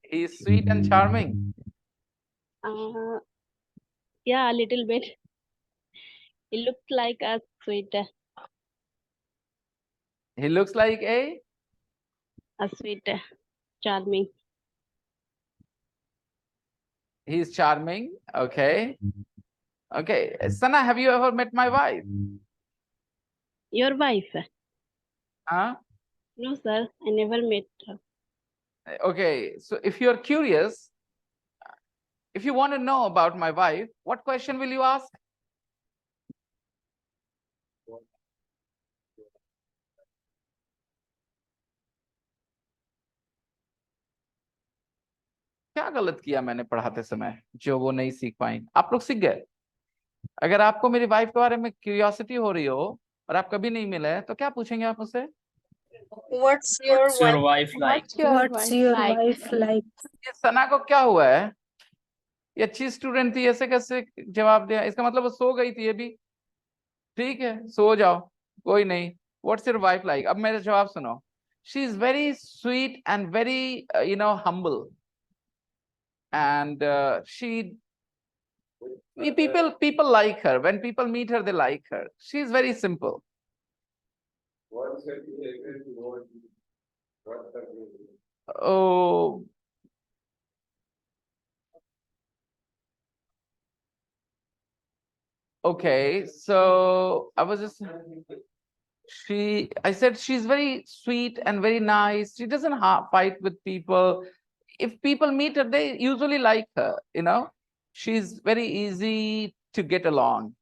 he's sweet and charming. Yeah, a little bit. He looks like a sweet. He looks like A sweet, charming. He's charming. Okay. Okay. Sana, have you ever met my wife? Your wife? Huh? No, sir. I never met her. Okay. So if you're curious, if you want to know about my wife, what question will you ask? क्या गलत किया मैंने पढ़ाते समय जो वो नहीं सीख पाई? आप लोग सीख गए? अगर आपको मेरी वाइफ के बारे में क्यूरियोसिटी हो रही हो और आप कभी नहीं मिले तो क्या पूछेंगे आप मुझसे? What's your wife? What's your wife like? ये सना को क्या हुआ है? ये अच्छी स्टूडेंट थी, ऐसे कैसे जवाब दिया? इसका मतलब वो सो गई थी ये भी। ठीक है, सो जाओ, कोई नहीं। What's your wife like? अब मेरा जवाब सुनो। She is very sweet and very humble, and people like her. When people meet her, they like her. She is very simple. What's her behavior towards you? What's her behavior? Oh, okay. So I was just I said she's very sweet and very nice. She doesn't fight with people. If people meet her, they usually like her, She's very easy to get along.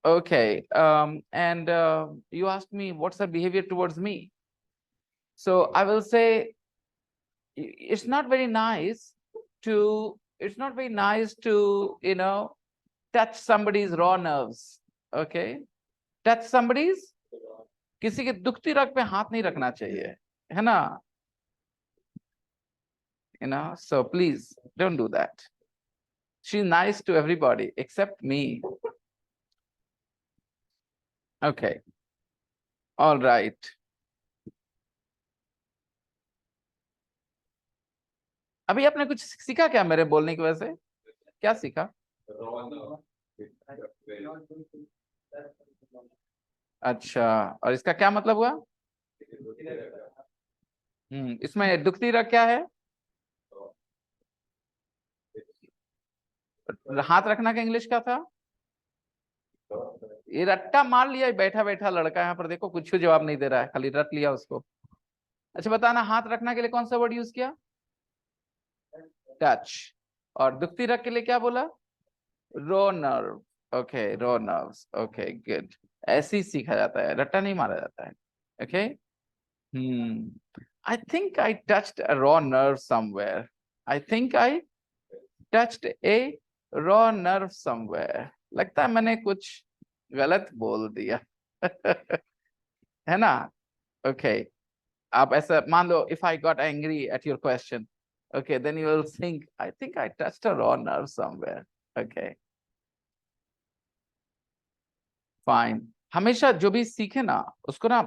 Okay. And you asked me what's her behavior towards me. So I will say it's not very nice to touch somebody's raw nerves. Okay, touch somebody's, किसी के दुखती रग पे हाथ नहीं रखना चाहिए, है ना? So please don't do that. She's nice to everybody except me. Okay, all right. अभी आपने कुछ सीखा क्या मेरे बोलने की वजह से? क्या सीखा? अच्छा, और इसका क्या मतलब हुआ? इसमें दुखती रग क्या है? हाथ रखना का इंग्लिश क्या था? ये रट्टा मार लिया बैठा बैठा लड़का यहाँ पर, देखो कुछ जवाब नहीं दे रहा है, खाली रट लिया उसको। अच्छा बताना, हाथ रखना के लिए कौन सा वर्ड यूज किया? टच। और दुखती रग के लिए क्या बोला? रो नर्व। ओके, रो नर्व्स। Okay, good. ऐसे ही सीखा जाता है, रट्टा नहीं मारा जाता है। Okay. I think I touched a raw nerve somewhere. I think I touched a raw nerve somewhere. लगता है मैंने कुछ गलत बोल दिया। है ना? Okay. आप ऐसा मान लो, if I got angry at your question, okay, then you will think, I think I touched a raw nerve somewhere. Okay. Fine. हमेशा जो भी सीखे ना उसको ना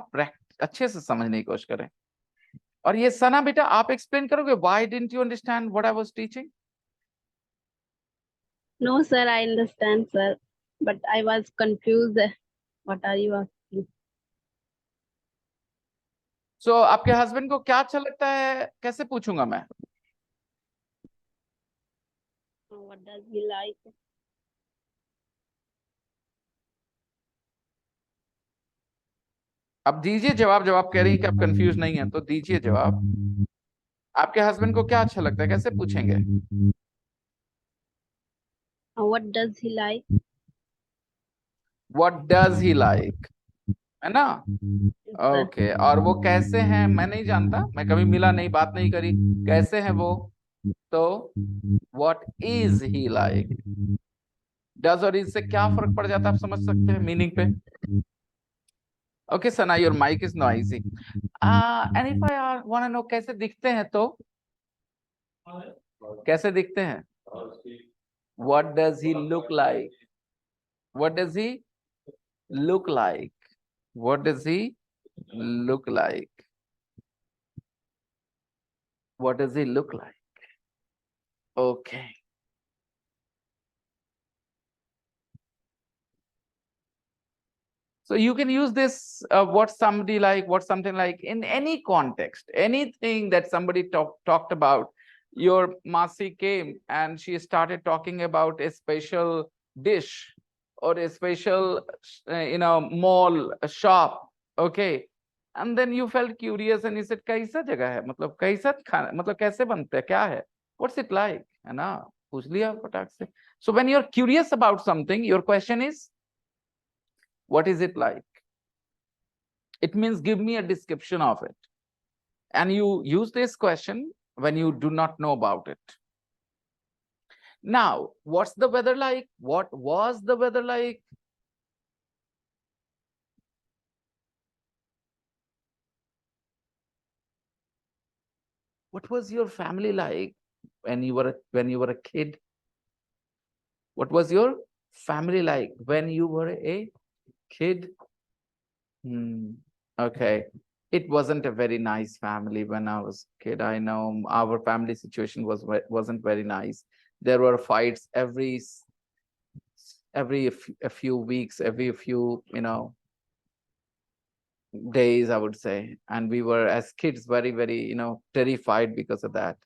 अच्छे से समझने की कोशिश करें। और ये सना बेटा, आप एक्सप्लेन करोगे why didn't you understand what I was teaching? No, sir, I understand, sir. But I was confused. What are you asking? So आपके हस्बैंड को क्या अच्छा लगता है, कैसे पूछूंगा मैं? What does he like? अब दीजिए जवाब। जवाब कह रही है कि आप कंफ्यूज नहीं है, तो दीजिए जवाब। आपके हस्बैंड को क्या अच्छा लगता है, कैसे पूछेंगे? What does he like? What does he like? है ना? Yes, sir. ओके। और वो कैसे हैं मैं नहीं जानता, मैं कभी मिला नहीं, बात नहीं करी। कैसे हैं वो? तो what is he like? Does और is से क्या फर्क पड़ जाता है, आप समझ सकते हैं मीनिंग पे? Okay Sana, your mic is noisy. And if I want to know कैसे दिखते हैं, तो कैसे दिखते हैं? What does he look like? What does he look like? What does he look like? What does he look like? Okay. So you can use this what somebody like, what something like in any context, anything that somebody talked about. Your Masi came and she started talking about a special dish or a special, mall, a shop. Okay. And then you felt curious and you said, कैसा जगह है? मतलब कैसा खाना, मतलब कैसे बनते हैं, क्या है? What's it like? है ना? पूछ लिया फटाक से. So when you're curious about something, your question is, what is it like? It means give me a description of it. And you use this question when you do not know about it. Now, what's the weather like? What was the weather like? What was your family like when you were a kid? What was your family like when you were a kid? Okay. It wasn't a very nice family when I was a kid. I know our family situation wasn't very nice. There were fights every a few weeks, every few, days, I would say. And we were, as kids, very, very, terrified because of that.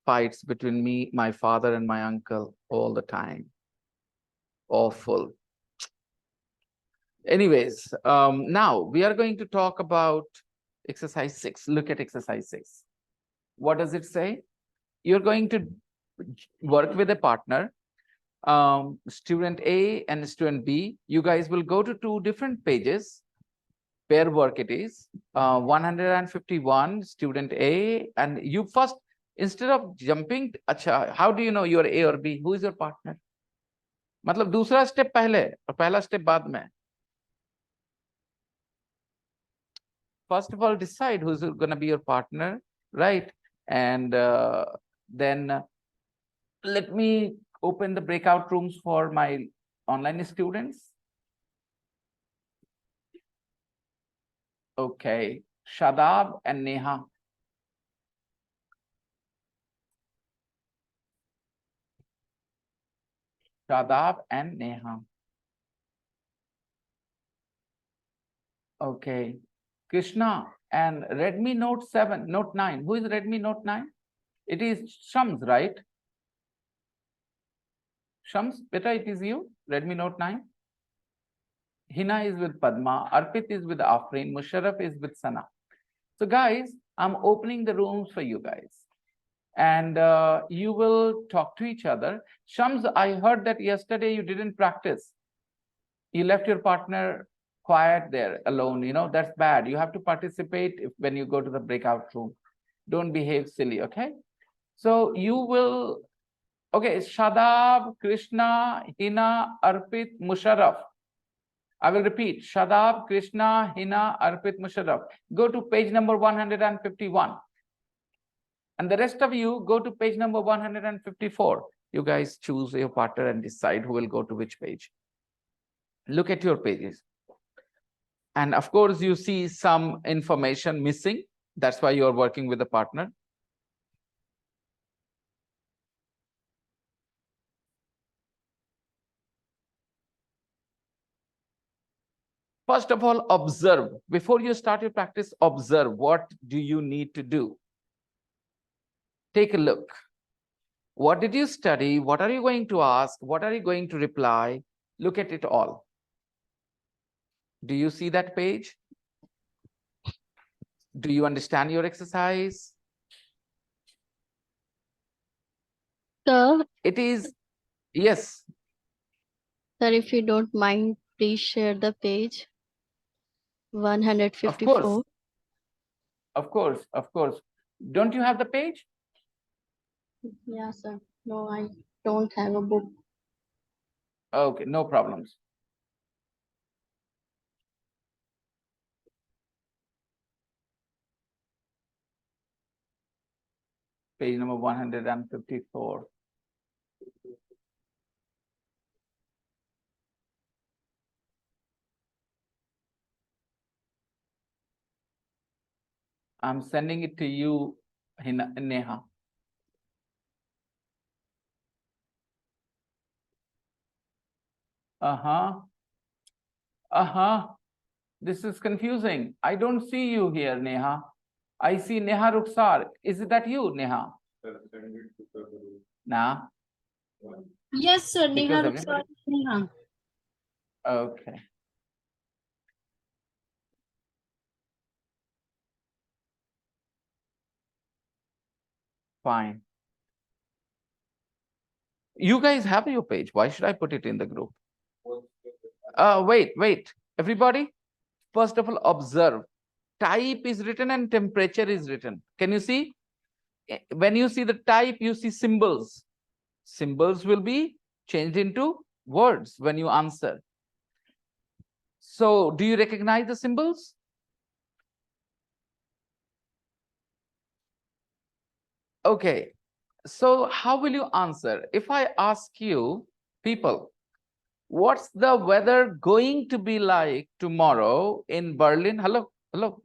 Fights between me, my father, and my uncle all the time. Awful. Anyways, now we are going to talk about exercise 6. Look at exercise 6. What does it say? You're going to work with a partner, student A and student B. You guys will go to 2 different pages. Pair work it is. 151, student A, and you first, instead of jumping, how do you know you're A or B? Who is your partner? मतलब दूसरा step पहले और पहला step बाद में. First of all, decide who's going to be your partner, right? And then let me open the breakout rooms for my online students. Okay, Shadab and Neha. Shadab and Neha. Okay, Krishna and Redmi Note 7, Note 9. Who is Redmi Note 9? It is Shams, right? Shams, beta, it is you, Redmi Note 9. Hina is with Padma, Arpit is with Afrin, Musharraf is with Sana. So guys, I'm opening the rooms for you guys. And you will talk to each other. Shams, I heard that yesterday you didn't practice. You left your partner quiet there alone. That's bad. You have to participate when you go to the breakout room. Don't behave silly, okay? So you will, okay, Shadab, Krishna, Hina, Arpit, Musharraf. I will repeat, Shadab, Krishna, Hina, Arpit, Musharraf. Go to page number 151. And the rest of you go to page number 154. You guys choose your partner and decide who will go to which page. Look at your pages. And of course, you see some information missing. That's why you're working with a partner. First of all, observe. Before you start your practice, observe. What do you need to do? Take a look. What did you study? What are you going to ask? What are you going to reply? Look at it all. Do you see that page? Do you understand your exercise? Sir, It is, yes. sir, if you don't mind, please share the page. 154. Of course, of course. Don't you have the page? Yeah, sir. No, I don't have a book. Okay, no problems. Page number 154. I'm sending it to you, Neha. This is confusing. I don't see you here, Neha. I see Neha Ruksar. Is that you, Neha? Nah. Yes, sir. Neha Because Ruksar. Neha. Okay. Fine. You guys have your page. Why should I put it in the group? Wait. Everybody, First of all, observe. Type is written and temperature is written. Can you see? When you see the type, you see symbols. Symbols will be changed into words when you answer. So, do you recognize the symbols? Okay. So, how will you answer? If I ask you, people, what's the weather going to be like tomorrow in Berlin? Hello,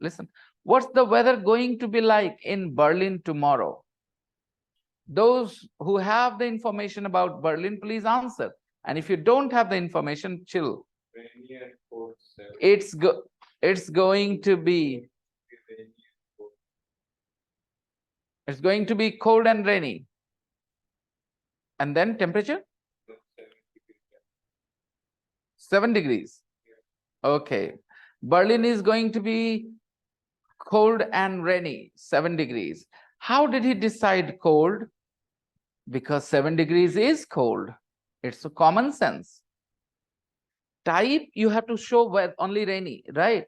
listen. What's the weather going to be like in Berlin tomorrow? Those who have the information about Berlin, please answer. And if you don't have the information, chill. Rainy and cold, 7. It's going to be cold and rainy. And then temperature? 7 degrees. Okay. Berlin is going to be cold and rainy, 7 degrees. How did he decide cold? Because 7 degrees is cold. It's a common sense. Type, you have to show where only rainy, right?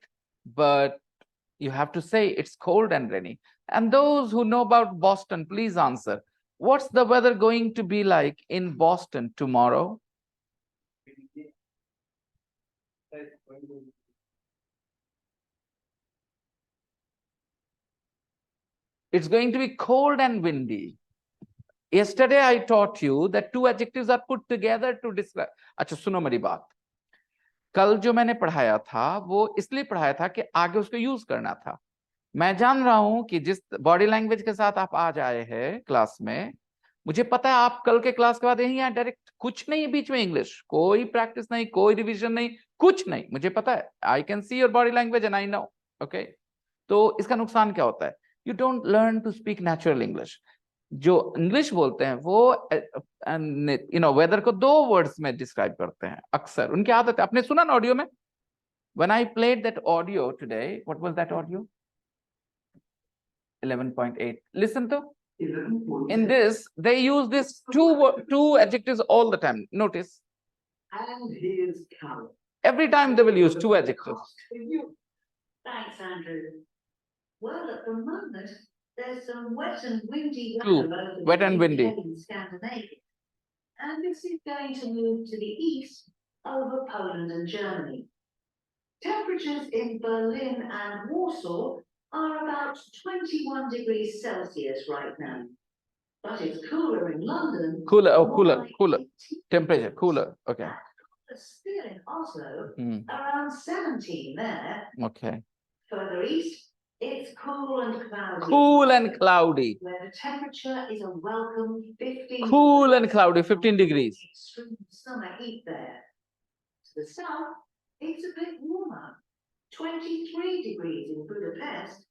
But you have to say it's cold and rainy. And those who know about Boston, please answer. What's the weather going to be like in Boston tomorrow? It's going to be cold and windy. Yesterday I taught you that two adjectives are put together to describe. अच्छा सुनो मेरी बात. कल जो मैंने पढ़ाया था वो इसलिए पढ़ाया था कि आगे उसको यूज करना था. मैं जान रहा हूं कि जिस बॉडी लैंग्वेज के साथ आप आज आए हैं क्लास में, मुझे पता है आप कल के क्लास के बाद यहीं आए डायरेक्ट, कुछ नहीं है बीच में, इंग्लिश कोई प्रैक्टिस नहीं, कोई रिवीजन नहीं, कुछ नहीं. मुझे पता है, I can see your body language and I know. Okay, तो इसका नुकसान क्या होता है? You don't learn to speak natural English. जो इंग्लिश बोलते हैं वो वेदर को 2 वर्ड्स में डिस्क्राइब करते हैं अक्सर, उनकी आदत है. आपने सुना ना ऑडियो में, when I played that audio today, what was that audio? 11.8. listen to, in this they use this two adjectives all the time. Notice, And here's Carol. every time they will use 2 adjectives. Thanks, Andrew. Well, at the moment, there's some wet and windy True, weather over wet the and UK windy. in Scandinavia. And this is going to move to the east over Poland and Germany. Temperatures in Berlin and Warsaw are about 21 degrees Celsius right now. But it's cooler in London. Cooler, oh, more cooler, like cooler. 18. Temperature, cooler. Okay. But still in Oslo, Hmm. around 17 there. Okay. Further east, it's cool and cloudy. Cool and cloudy. Where the temperature is a welcome 15. Cool and cloudy, 15 degrees. Extreme summer heat there. To the south, it's a bit warmer. 23 degrees in Budapest,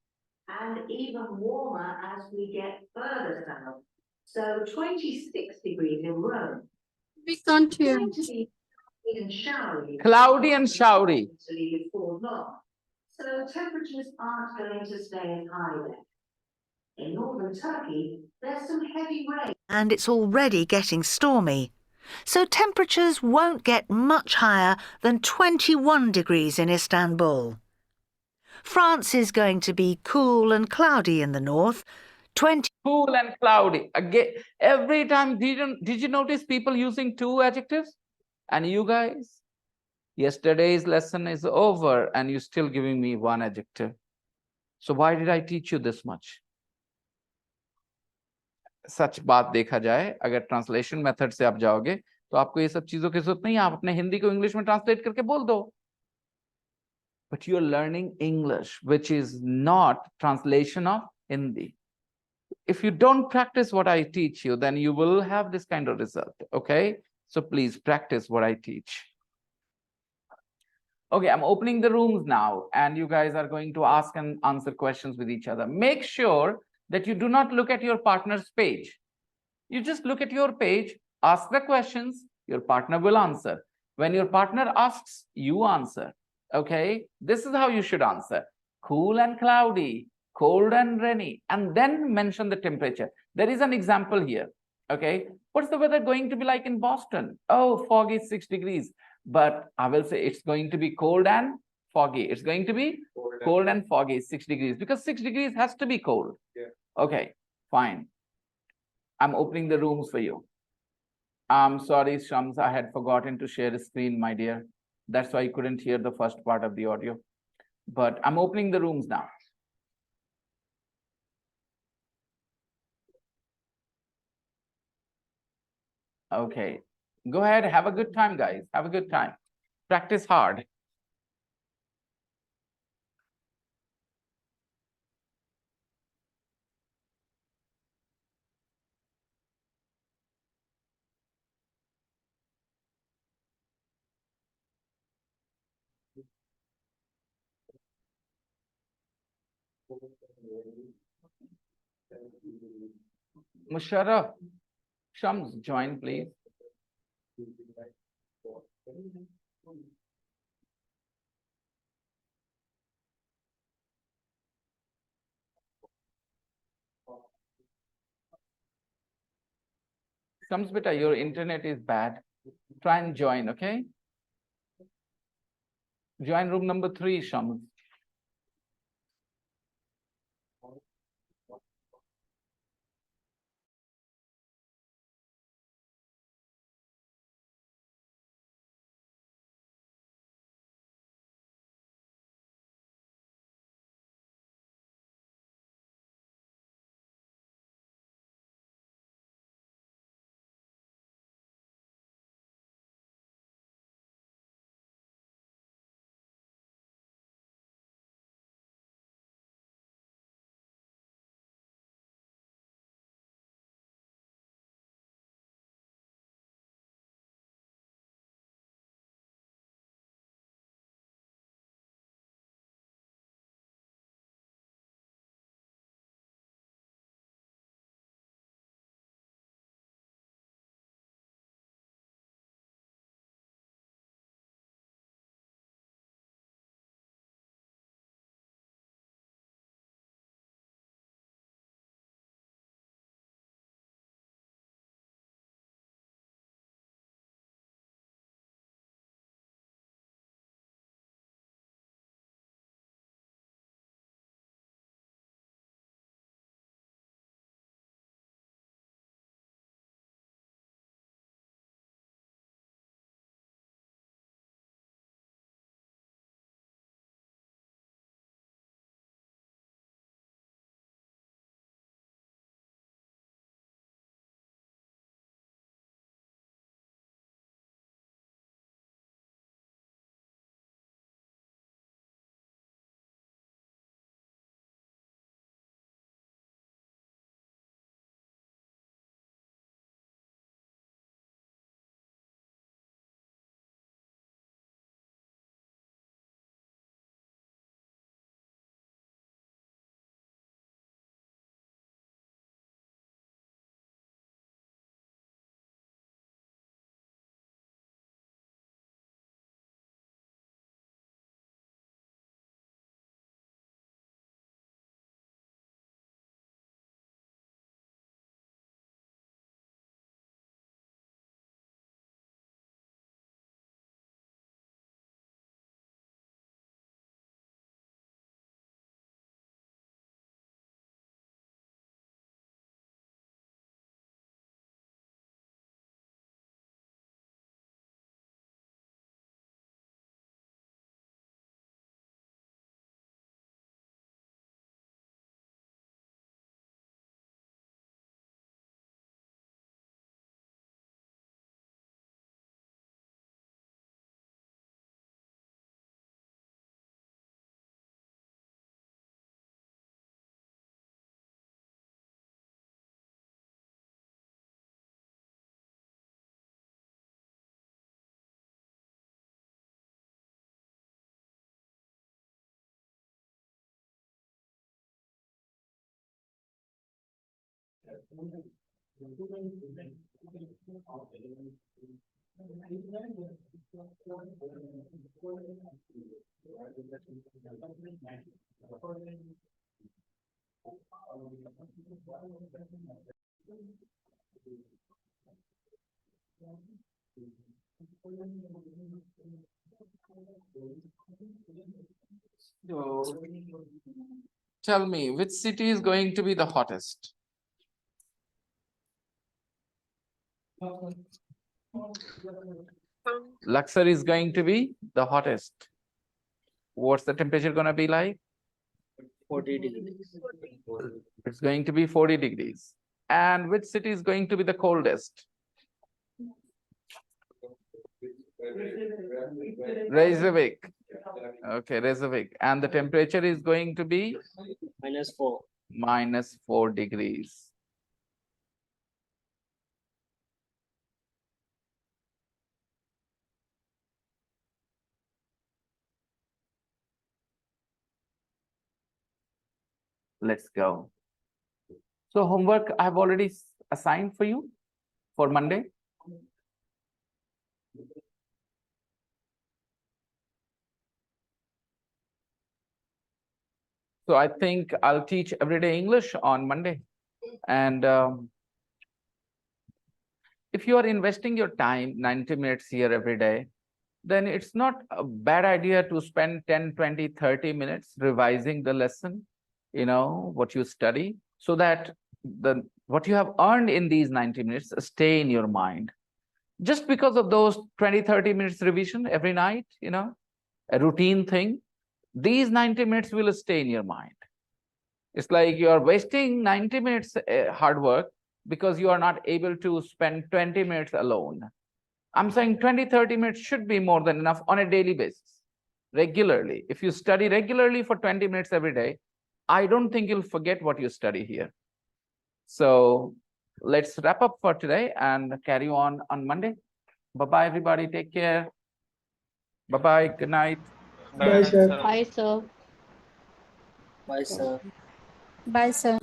and even warmer as we get further south. So 26 degrees in Rome. We can't hear. Going to be cloudy and showery. Cloudy and showery. Before long. So temperatures aren't going to stay as high there. In northern Turkey, there's some heavy rain. And it's already getting stormy. So temperatures won't get much higher than 21 degrees in Istanbul. France is going to be cool and cloudy in the north. Cool and cloudy. Again, every time, did you notice people using 2 adjectives? And you guys, yesterday's lesson is over and you're still giving me 1 adjective. So why did I teach you this much? सच बात देखा जाए, अगर translation method से आप जाओगे तो आपको ये सब चीजों की जरूरत नहीं है. आप अपने हिंदी को इंग्लिश में ट्रांसलेट करके बोल दो. But you're learning English, which is not translation of Hindi. If you don't practice what I teach you, then you will have this kind of result. Okay, so please practice what I teach. Okay, I'm opening the rooms now, and you guys are going to ask and answer questions with each other. Make sure that you do not look at your partner's page. You just look at your page, ask the questions, your partner will answer. When your partner asks, you answer. Okay, this is how you should answer. Cool and cloudy, cold and rainy, and then mention the temperature. There is an example here. Okay, what's the weather going to be like in Boston? Oh, foggy, 6 degrees. But I will say it's going to be cold and foggy. It's going to be cold and foggy, 6 degrees, because 6 degrees has to be cold. Yeah. Okay, fine. I'm opening the rooms for you. I'm sorry, Shams, I had forgotten to share the screen, my dear. That's why you couldn't hear the first part of the audio. But I'm opening the rooms now. Okay, go ahead, have a good time, guys. Have a good time. Practice hard. Musharraf, Shams, join, please. Shams, beta, your internet is bad. Try and join, okay? Join room number 3, Shams. So, tell me, which city is going to be the hottest? Luxor is going to be the hottest. What's the temperature going to be like? 40 degrees. It's going to be 40 degrees. And which city is going to be the coldest? Reykjavik. Okay, Reykjavik. And the temperature is going to be? -4. -4 degrees. Let's go. So homework I've already assigned for you for Monday. So I think I'll teach everyday English on Monday. And if you are investing your time, 90 minutes here every day, then it's not a bad idea to spend 10, 20, 30 minutes revising the lesson, what you study, so that what you have earned in these 90 minutes stay in your mind. Just because of those 20, 30 minutes revision every night, a routine thing, these 90 minutes will stay in your mind. It's like you are wasting 90 minutes hard work because you are not able to spend 20 minutes alone. I'm saying 20, 30 minutes should be more than enough on a daily basis, regularly. If you study regularly for 20 minutes every day, I don't think you'll forget what you study here. So let's wrap up for today and carry on Monday. Bye-bye, everybody. Take care. Bye-bye. Good night. Bye, sir. Bye, sir. Bye, sir. Bye, sir.